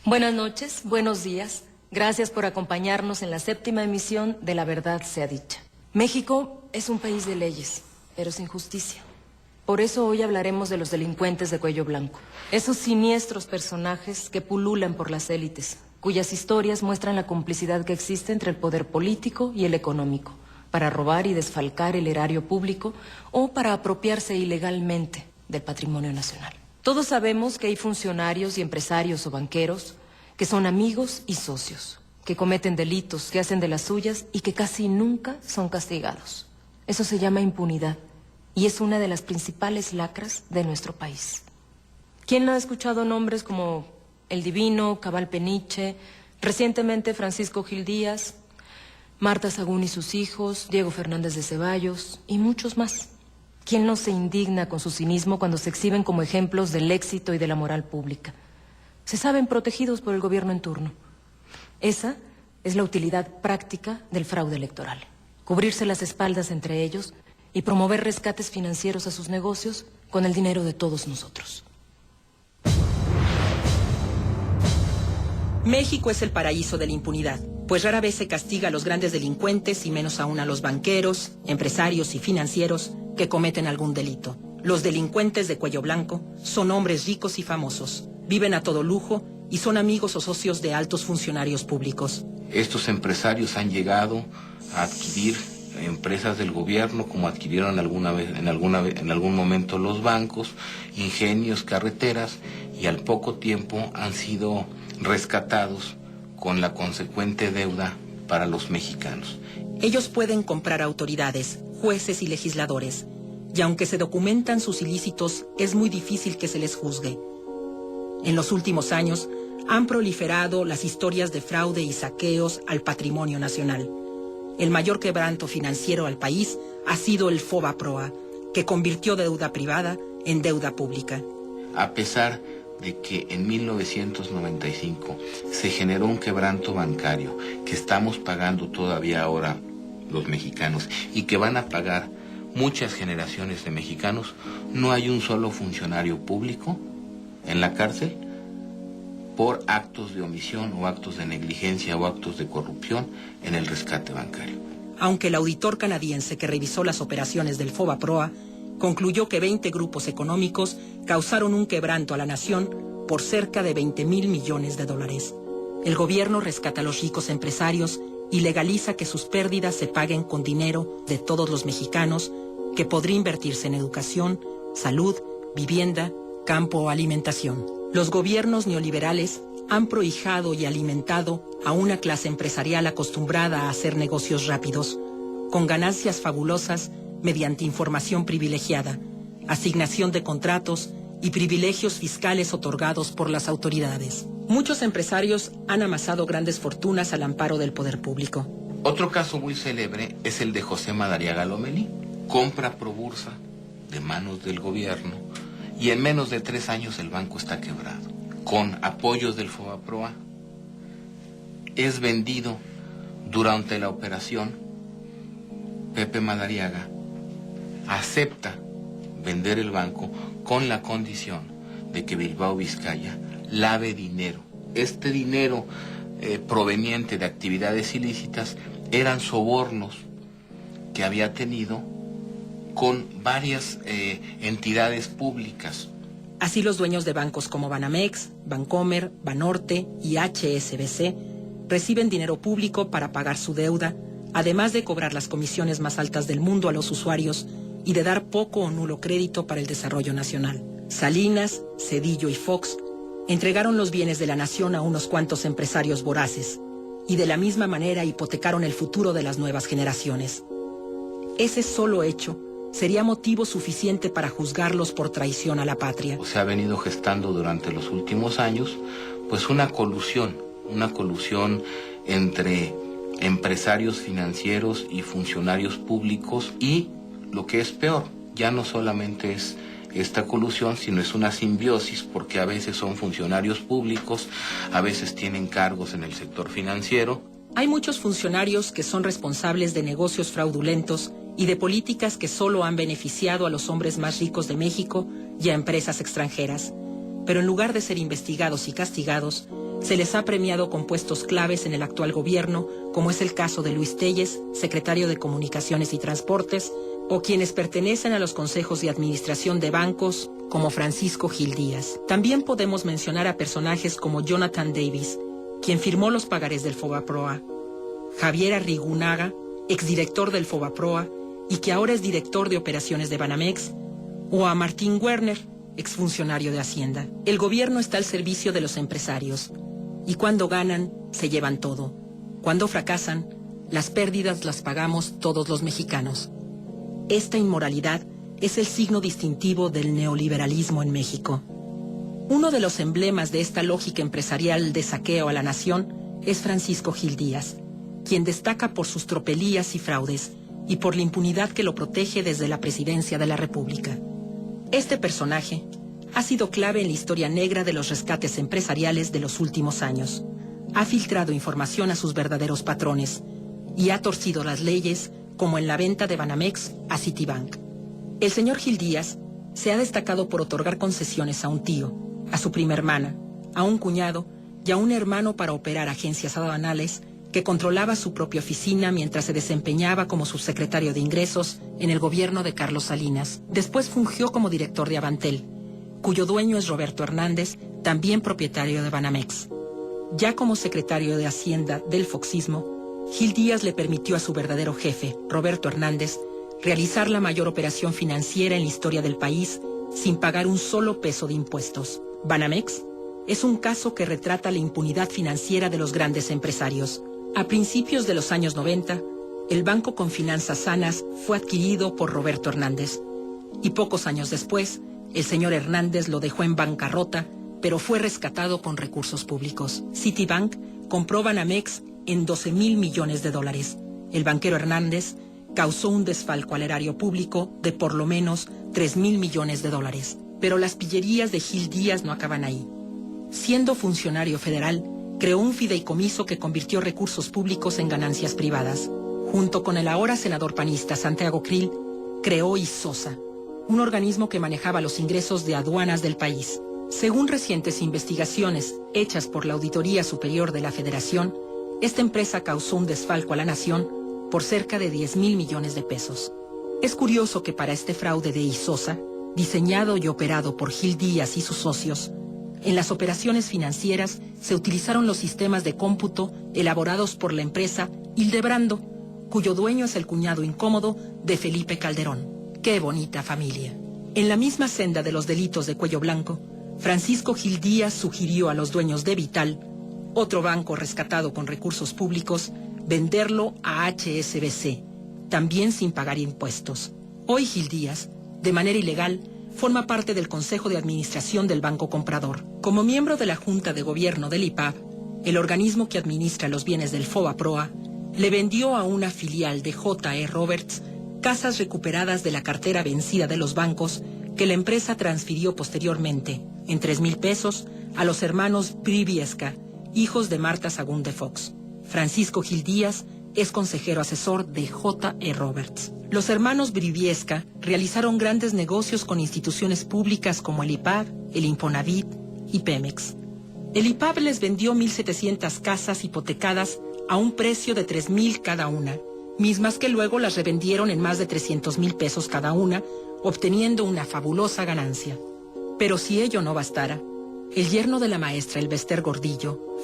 Buenas noches, buenos días. Gracias por acompañarnos en la 7ª emisión de La Verdad Sea Dicha. México es un país de leyes, pero sin justicia. Por eso hoy hablaremos de los delincuentes de cuello blanco. Esos siniestros personajes que pululan por las élites, cuyas historias muestran la complicidad que existe entre el poder político y el económico, para robar y desfalcar el erario público o para apropiarse ilegalmente del patrimonio nacional. Todos sabemos que hay funcionarios y empresarios o banqueros que son amigos y socios, que cometen delitos, que hacen de las suyas y que casi nunca son castigados. Eso se llama impunidad y es una de las principales lacras de nuestro país. ¿Quién no ha escuchado nombres como El Divino, Cabal Peniche, recientemente Francisco Gil Díaz, Marta Sagún y sus hijos, Diego Fernández de Ceballos y muchos más? ¿Quién no se indigna con su cinismo cuando se exhiben como ejemplos del éxito y de la moral pública? Se saben protegidos por el gobierno en turno. Esa es la utilidad práctica del fraude electoral. Cubrirse las espaldas entre ellos y promover rescates financieros a sus negocios con el dinero de todos nosotros. México es el paraíso de la impunidad, pues rara vez se castiga a los grandes delincuentes y menos aún a los banqueros, empresarios y financieros que cometen algún delito. Los delincuentes de cuello blanco son hombres ricos y famosos, viven a todo lujo y son amigos o socios de altos funcionarios públicos. Estos empresarios han llegado a adquirir empresas del gobierno, como adquirieron en algún momento los bancos, ingenios, carreteras, y al poco tiempo han sido rescatados con la consecuente deuda para los mexicanos. Ellos pueden comprar autoridades, jueces y legisladores, y aunque se documentan sus ilícitos, es muy difícil que se les juzgue. En los últimos años han proliferado las historias de fraude y saqueos al patrimonio nacional. El mayor quebranto financiero al país ha sido el FOBAPROA, que convirtió deuda privada en deuda pública. A pesar de que en 1995 se generó un quebranto bancario que estamos pagando todavía ahora los mexicanos y que van a pagar muchas generaciones de mexicanos, no hay un solo funcionario público en la cárcel por actos de omisión o actos de negligencia o actos de corrupción en el rescate bancario. Aunque el auditor canadiense que revisó las operaciones del FOBAPROA concluyó que 20 grupos económicos causaron un quebranto a la nación por cerca de $20,000 millones. El gobierno rescata a los ricos empresarios y legaliza que sus pérdidas se paguen con dinero de todos los mexicanos que podría invertirse en educación, salud, vivienda, campo o alimentación. Los gobiernos neoliberales han prohijado y alimentado a una clase empresarial acostumbrada a hacer negocios rápidos, con ganancias fabulosas mediante información privilegiada, asignación de contratos y privilegios fiscales otorgados por las autoridades. Muchos empresarios han amasado grandes fortunas al amparo del poder público. Otro caso muy célebre es el de José Madariaga Lomelí. Compra Probursa de manos del gobierno y en menos de 3 años el banco está quebrado. Con apoyos del FOBAPROA es vendido durante la operación. Pepe Madariaga acepta vender el banco con la condición de que Bilbao Vizcaya lave dinero. Este dinero proveniente de actividades ilícitas eran sobornos que había tenido con varias entidades públicas. Así los dueños de bancos como Banamex, Bancomer, Banorte y HSBC reciben dinero público para pagar su deuda, además de cobrar las comisiones más altas del mundo a los usuarios y de dar poco o nulo crédito para el desarrollo nacional. Salinas, Cedillo y Fox entregaron los bienes de la nación a unos cuantos empresarios voraces y de la misma manera hipotecaron el futuro de las nuevas generaciones. Ese solo hecho sería motivo suficiente para juzgarlos por traición a la patria. Se ha venido gestando durante los últimos años pues una colusión entre empresarios financieros y funcionarios públicos, y lo que es peor, ya no solamente es esta colusión, sino es una simbiosis, porque a veces son funcionarios públicos, a veces tienen cargos en el sector financiero. Hay muchos funcionarios que son responsables de negocios fraudulentos y de políticas que solo han beneficiado a los hombres más ricos de México y a empresas extranjeras. Pero en lugar de ser investigados y castigados, Se les ha premiado con puestos claves en el actual gobierno, como es el caso de Luis Telles, secretario de Comunicaciones y Transportes, o quienes pertenecen a los consejos de administración de bancos, como Francisco Gil Díaz. También podemos mencionar a personajes como Jonathan Davis, quien firmó los pagarés del Fobaproa, Javier Arrigunaga, exdirector del Fobaproa y que ahora es director de operaciones de Banamex, o a Martín Werner, exfuncionario de Hacienda. El gobierno está al servicio de los empresarios, y cuando ganan, se llevan todo. Cuando fracasan, las pérdidas las pagamos todos los mexicanos. Esta inmoralidad es el signo distintivo del neoliberalismo en México. Uno de los emblemas de esta lógica empresarial de saqueo a la nación es Francisco Gil Díaz, quien destaca por sus tropelías y fraudes y por la impunidad que lo protege desde la presidencia de la República. Este personaje ha sido clave en la historia negra de los rescates empresariales de los últimos años. Ha filtrado información a sus verdaderos patrones y ha torcido las leyes, como en la venta de Banamex a Citibank. El señor Gil Díaz se ha destacado por otorgar concesiones a un tío, a su prima hermana, a un cuñado y a un hermano para operar agencias aduanales que controlaba su propia oficina mientras se desempeñaba como subsecretario de Ingresos en el gobierno de Carlos Salinas. Después fungió como director de Avantel, cuyo dueño es Roberto Hernández, también propietario de Banamex. Ya como secretario de Hacienda del Foxismo, Gil Díaz le permitió a su verdadero jefe, Roberto Hernández, realizar la mayor operación financiera en la historia del país sin pagar un solo peso de impuestos. Banamex es un caso que retrata la impunidad financiera de los grandes empresarios. A principios de los años 90, el banco con finanzas sanas fue adquirido por Roberto Hernández. Y pocos años después, el señor Hernández lo dejó en bancarrota, pero fue rescatado con recursos públicos. Citibank compró Banamex en $12,000 millones. El banquero Hernández causó un desfalco al erario público de por lo menos $3,000 millones. Pero las pillerías de Gil Díaz no acaban ahí. Siendo funcionario federal, creó un fideicomiso que convirtió recursos públicos en ganancias privadas. Junto con el ahora senador panista Santiago Krill, creó ISOSA, un organismo que manejaba los ingresos de aduanas del país. Según recientes investigaciones hechas por la Auditoría Superior de la Federación, esta empresa causó un desfalco a la nación por cerca de $10,000 millones. Es curioso que para este fraude de ISOSA, diseñado y operado por Gil Díaz y sus socios, en las operaciones financieras se utilizaron los sistemas de cómputo elaborados por la empresa Hildebrando, cuyo dueño es el cuñado incómodo de Felipe Calderón. ¡Qué bonita familia! En la misma senda de los delitos de cuello blanco, Francisco Gil Díaz sugirió a los dueños de Vital, otro banco rescatado con recursos públicos, venderlo a HSBC, también sin pagar impuestos. Hoy Gil Díaz, de manera ilegal, forma parte del Consejo de Administración del Banco Comprador. Como miembro de la Junta de Gobierno del IPAB, el organismo que administra los bienes del Fobaproa, le vendió a una filial de J.E. Roberts casas recuperadas de la cartera vencida de los bancos que la empresa transfirió posteriormente, en $3,000, a los hermanos Briviesca, hijos de Marta Sagún de Fox. Francisco Gil Díaz es consejero asesor de J.E. Roberts. Los hermanos Briviesca realizaron grandes negocios con instituciones públicas como el IPAB, el Infonavit y Pemex. El IPAB les vendió 1,700 casas hipotecadas a un precio de $3,000 cada una, mismas que luego las revendieron en más de $300,000 cada una, obteniendo una fabulosa ganancia. Pero si ello no bastara, el yerno de la maestra Elbester Gordillo,